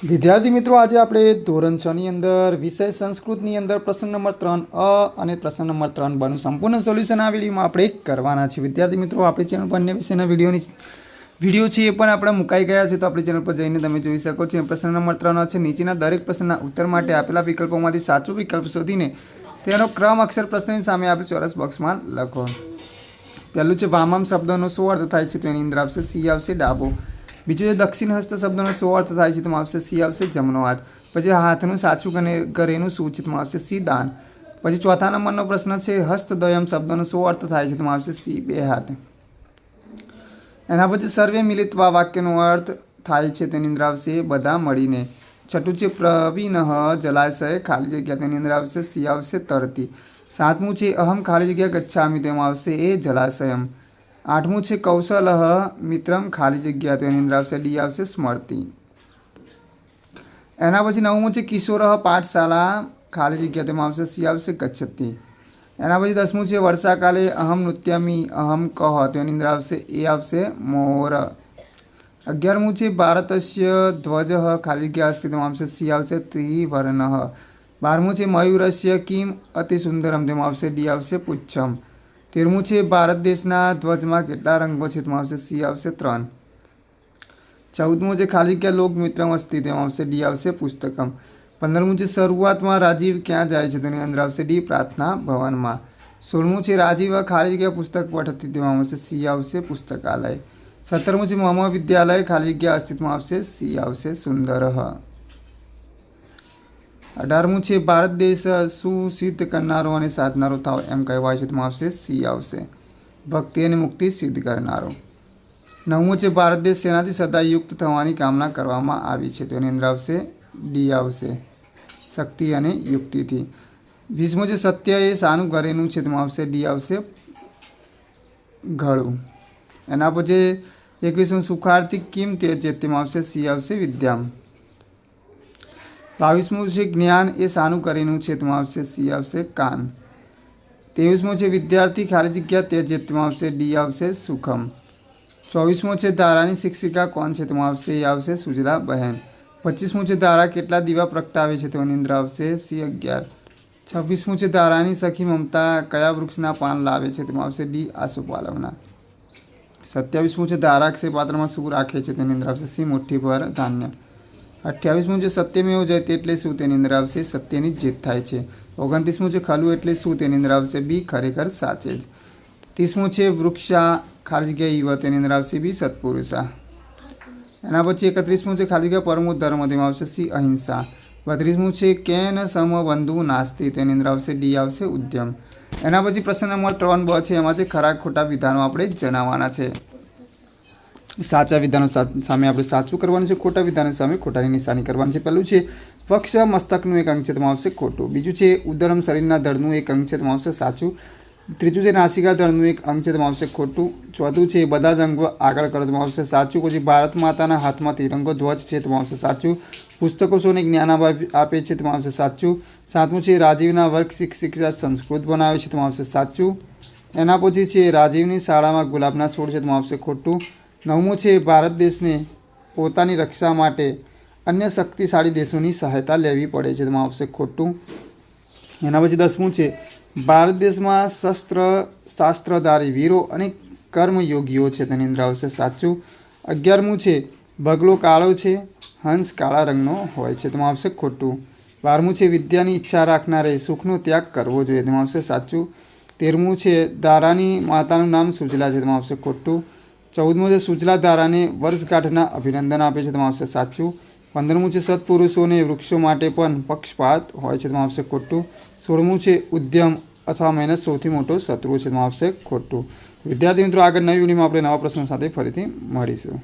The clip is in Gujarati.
વિદ્યાર્થી મિત્રો, આજે આપણે ધોરણ 6 ની અંદર વિષય સંસ્કૃતની અંદર પ્રશ્ન નંબર 3 અને પ્રશ્ન નંબર 3 નું સંપૂર્ણ સોલ્યુશન આ વિડીયોમાં આપણે કરવાના છે। વિદ્યાર્થી મિત્રો, આપણી ચેનલ પર અન્ય વિષયના વિડીયો છે એ પણ આપણે મુકાઈ ગયા છે, તો આપણી ચેનલ પર જઈને તમે જોઈ શકો છો। પ્રશ્ન નંબર 3 છે, નીચેના દરેક પ્રશ્નના ઉત્તર માટે આપેલા વિકલ્પોમાંથી સાચો વિકલ્પ શોધીને તેનો ક્રમ અક્ષર પ્રશ્નની સામે આપેલ ચોરસ બોક્સમાં લખો। પહેલું છે, વામમ શબ્દનો શું અર્થ થાય છે? તો એની અંદર આવશે સી આવશે ડાબો। બીજું છે, દક્ષિણ હસ્ત શબ્દનો શું અર્થ થાય છે? તો આવશે સી આવશે જમણો હાથ। પછી હાથનું સાચું કરેનું શું છે? તો આવશે સી દાન। પછી ચોથા નંબરનો પ્રશ્ન છે, હસ્તદ્વયમ શબ્દનો શું અર્થ થાય છે? તો આવશે સી બે હાથ। એના પછી સર્વે મિલિત્વા વાક્યનો અર્થ થાય છે, તેની અંદર આવશે બધા મળીને। છઠ્ઠું છે, પ્રવીણ જલાશય ખાલી જગ્યા, તેની અંદર આવશે સી આવશે તરતી। સાતમું છે, અહમ ખાલી જગ્યા ગચ્છામિ, તેમાં આવશે એ જલાશયમ। આઠમું છે, કૌશલ મિત્રમ ખાલી જગ્યા, તો એની અંદર આવશે ડી આવશે સ્મરતી। એના પછી નવમું છે, કિશોર પાઠશાલા ખાલી જગ્યા, તેમાં આવશે સી આવશે ગચ્છતિ। એના પછી 10મું છે, વર્ષાકાલે અહમ નૃત્યામિ અહમ કહ, તો એની અંદર આવશે એ આવશે મોર। 11મું છે, ભારતસ્ય ધ્વજ ખાલી જગ્યા અસ્તિ, તેમાં આવશે સી આવશે ત્રિવર્ણ। 12મું છે, મયુરસ્ય કિમ અતિ સુંદરમ, તેમાં આવશે ડી આવશે પુચ્છમ। 13મું છે, ભારત દેશના ધ્વજમાં કેટલા રંગો છે? તેમાં આવશે સી આવશે 3। 14મું છે, ખાલી જગ્યા લોકમિત્રમ અસ્તિ, તેમાં આવશે ડી આવશે પુસ્તકમ। 15મું છે, શરૂઆતમાં રાજીવ ક્યાં જાય છે? તેની અંદર આવશે ડી પ્રાર્થના ભવનમાં। 16મું છે, રાજીવ ખાલી જગ્યા પુસ્તક પઠતી, તેમાં આવશે સી આવશે પુસ્તકાલય। 17મું છે, મમ વિદ્યાલય ખાલી જગ્યા અસ્તિત્વમાં આવશે સી આવશે સુંદર। 18મું છે, ભારત દેશ સુસિદ્ધ કરનારો અને સાધનારો થાવ એમ કહેવાય છે, તેમાં આવશે સી આવશે ભક્તિ અને મુક્તિ સિદ્ધ કરનારો। 9મું છે, ભારત દેશ સેનાથી સદા યુક્ત થવાની કામના કરવામાં આવી છે, તેની અંદર આવશે ડી આવશે શક્તિ અને યુક્તિથી। 20મું છે, સત્ય એ શાનું ઘરેનું છે? તેમાં આવશે ડી આવશે ઘડું। એના પછી 21મું, સુખાર્થી કિમ તે છે? તેમાં આવશે સી આવશે વિદ્યામ। 22મું છે, જ્ઞાન એ શાનું ઘરેનું છે? તેમાં આવશે સી આવશે કાન। 23મું છે, વિદ્યાર્થી ખાલી જગ્યા તે છે? તેમાં આવશે ડી આવશે સુખમ। 24મું છે, ધારાની શિક્ષિકા કોણ છે? તેમાં આવશે એ આવશે સુજલા બહેન। 25મું છે, ધારા કેટલા દીવા પ્રગટાવે છે? તેની અંદર આવશે સી 11। 26મું છે, ધારાની સખી મમતા કયા વૃક્ષના પાન લાવે છે? તેમાં આવશે ડી આસોપાલવના। 27મું છે, ધારા અક્ષય પાત્રમાં શું રાખે છે? તેની અંદર આવશે સી મુઠ્ઠી પર ધાન્ય। 28મું છે, સત્યમેવ જયતે એટલે શું? તેની અંદર આવશે સત્યની જીત થાય છે। 29મું છે, ખલું એટલે શું? તેની અંદર આવશે બી ખરેખર સાચે જ। 30મું છે, વૃક્ષા ખાલી જગ્યા ઈવ, તેની અંદર આવશે બી સત્પુરુષા। એના પછી 31મું છે, ખાલી જગ્યા પરમો ધર્મ, તેમાં આવશે સી અહિંસા। 32મું છે, કેન સમબંધુ નાસ્તિ, તેની અંદર આવશે ડી આવશે ઉદ્યમ। એના પછી પ્રશ્ન નંબર 3 બ છે, એમાં છે ખરા ખોટા વિધાનો આપણે જણાવવાના છે। સાચા વિધાનો સામે આપણે સાચું કરવાનું છે, ખોટા વિધાનો સામે ખોટાની નિશાની કરવાની છે। પહેલું છે, પક્ષ મસ્તકનું એક અંગ છે, તેમાં આવશે ખોટું। બીજું છે, ઉદરમ શરીરના દળનું એક અંગ છે, તેમાં આવશે સાચું। ત્રીજું છે, નાસિકા દળનું એક અંગ છે, તેમાં આવશે ખોટું। ચોથું છે, બધા જ અંગો આગળ કરો, તેમાં આવશે સાચું। પછી ભારત માતાના હાથમાં તિરંગો ધ્વજ છે, તેમાં આવશે સાચું। પુસ્તકો સૌને જ્ઞાન આપે છે, તેમાં આવશે સાચું। 7મું છે, રાજીવના વર્ગ શિક્ષિકા સંસ્કૃત બનાવે છે, તેમાં આવશે સાચું। એના પછી છે, રાજીવની શાળામાં ગુલાબના છોડ છે, તેમાં આવશે ખોટું। 9મું છે, ભારત દેશને પોતાની રક્ષા માટે અન્ય શક્તિશાળી દેશોની સહાયતા લેવી પડે છે, તેમાં આવશે ખોટું। એના પછી 10મું છે, ભારત દેશમાં શાસ્ત્રધારી વીરો અને કર્મયોગીઓ છે, તેની અંદર આવશે સાચું। 11મું છે, બગલો કાળો છે, હંસ કાળા રંગનો હોય છે, તેમાં આવશે ખોટું। 12મું છે, વિદ્યાની ઈચ્છા રાખનારે સુખનો ત્યાગ કરવો જોઈએ, તેમાં આવશે સાચું। 13મું છે, ધારાની માતાનું નામ સુજલા છે, તેમાં આવશે ખોટું। 14મું છે, સુજલા ધારાને વર્ષગાંઠના અભિનંદન આપે છે, તેમાં આવશે સાચું। 15મું છે, સત્પુરુષોને વૃક્ષો માટે પણ પક્ષપાત હોય છે, તેમાં આવશે ખોટું। 16મું છે, ઉદ્યમ અથવા મહેનત સૌથી મોટો શત્રુ છે, તેમાં આવશે ખોટું। વિદ્યાર્થી મિત્રો, આગળ નવી વિડીયોમાં આપણે નવા પ્રશ્નો સાથે ફરીથી મળીશું।